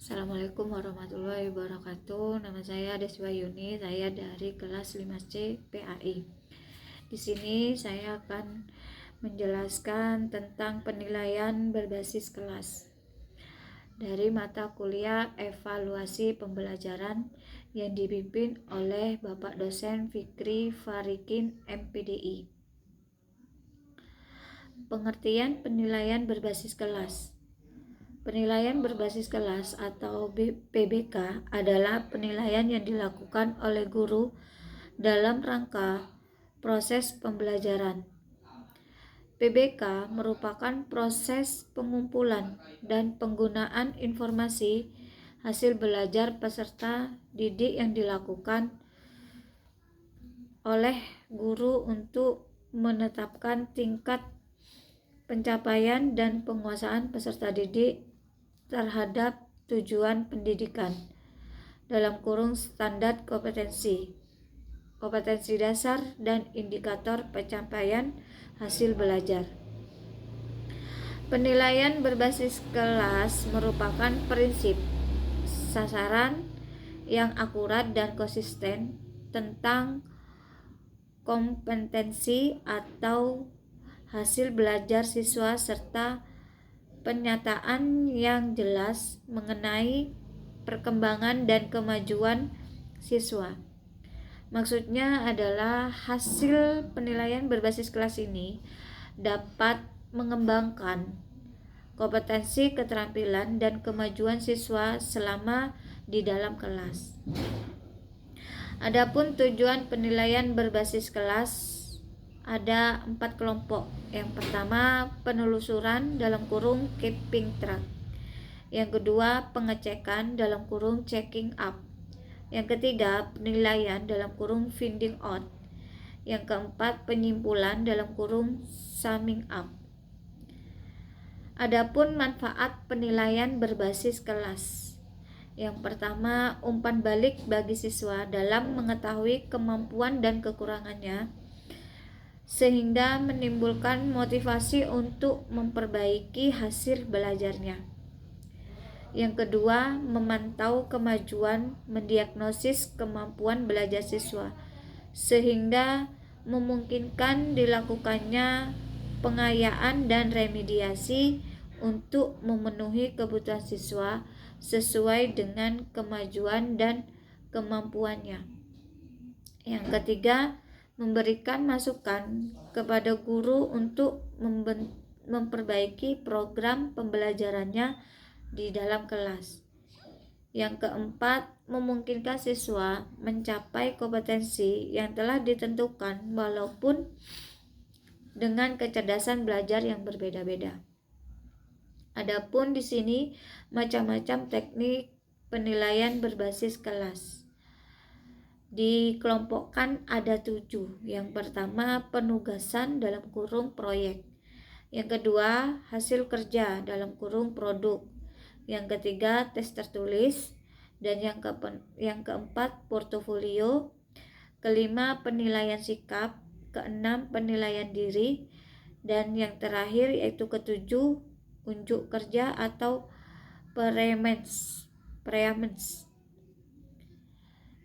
Assalamualaikum warahmatullahi wabarakatuh. Nama saya Deswa Yuni, saya dari kelas 5C PAI. Di sini saya akan menjelaskan tentang penilaian berbasis kelas dari mata kuliah evaluasi pembelajaran yang dipimpin oleh Bapak dosen Fikri Farikin MPDI. Pengertian penilaian berbasis kelas. Penilaian berbasis kelas atau PBK adalah penilaian yang dilakukan oleh guru dalam rangka proses pembelajaran. PBK merupakan proses pengumpulan dan penggunaan informasi hasil belajar peserta didik yang dilakukan oleh guru untuk menetapkan tingkat pencapaian dan penguasaan peserta didik terhadap tujuan pendidikan dalam kurung standar kompetensi dasar dan indikator pencapaian hasil belajar. Penilaian berbasis kelas merupakan prinsip sasaran yang akurat dan konsisten tentang kompetensi atau hasil belajar siswa serta pernyataan yang jelas mengenai perkembangan dan kemajuan siswa. Maksudnya adalah hasil penilaian berbasis kelas ini dapat mengembangkan kompetensi, keterampilan, dan kemajuan siswa selama di dalam kelas. Adapun tujuan penilaian berbasis kelas ada 4 kelompok. Yang pertama, penelusuran dalam kurung keeping track. Yang kedua, pengecekan dalam kurung checking up. Yang ketiga, penilaian dalam kurung finding out. Yang keempat, penyimpulan dalam kurung summing up. Adapun manfaat penilaian berbasis kelas. Yang pertama, umpan balik bagi siswa dalam mengetahui kemampuan dan kekurangannya, sehingga menimbulkan motivasi untuk memperbaiki hasil belajarnya. Yang kedua, memantau kemajuan, mendiagnosis kemampuan belajar siswa, sehingga memungkinkan dilakukannya pengayaan dan remediasi untuk memenuhi kebutuhan siswa sesuai dengan kemajuan dan kemampuannya. Yang ketiga, memberikan masukan kepada guru untuk memperbaiki program pembelajarannya di dalam kelas. Yang keempat, memungkinkan siswa mencapai kompetensi yang telah ditentukan walaupun dengan kecerdasan belajar yang berbeda-beda. Adapun di sini macam-macam teknik penilaian berbasis kelas. Dikelompokkan ada 7. Yang pertama, penugasan dalam kurung proyek. Yang kedua, hasil kerja dalam kurung produk. Yang ketiga, tes tertulis. Dan yang keempat, portofolio. Kelima, penilaian sikap. Keenam, penilaian diri. Dan yang terakhir yaitu ketujuh, unjuk kerja atau performance.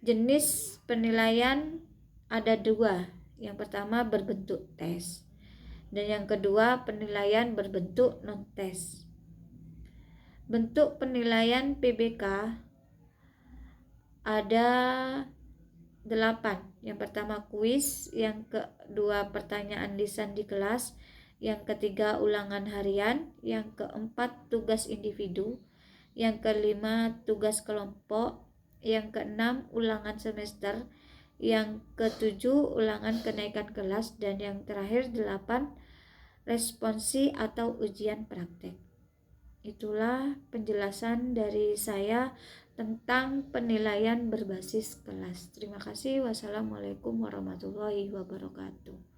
Jenis penilaian ada 2. Yang pertama berbentuk tes, dan yang kedua penilaian berbentuk non-tes. Bentuk penilaian PBK ada 8. Yang pertama kuis, yang kedua pertanyaan lisan di kelas, yang ketiga ulangan harian, yang keempat tugas individu, yang kelima tugas kelompok, yang keenam ulangan semester, yang ketujuh ulangan kenaikan kelas, dan yang terakhir 8 responsi atau ujian praktek. Itulah penjelasan dari saya tentang penilaian berbasis kelas. Terima kasih. Wassalamualaikum warahmatullahi wabarakatuh.